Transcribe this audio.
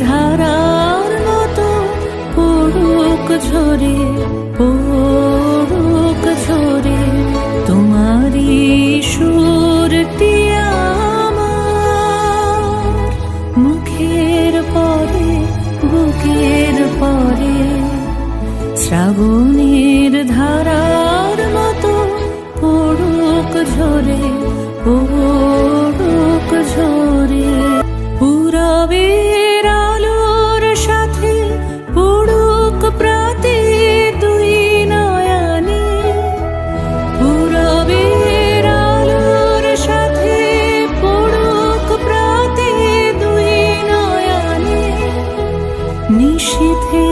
ধারার মতো পড়ুক ঝরে, পড়ুক ঝরে তোমারই সুরটি আমার মুখের পরে, বুকের পরে। শ্রাবণের ধারার মতো পড়ুক ঝরে, পড়ুক ঝরে। পূরবের আলোর সাথে পড়ুক প্রাতে দুই নয়নে, পূরবের আলোর সাথে পড়ুক প্রাতে দুই নয়নে। নিশীথে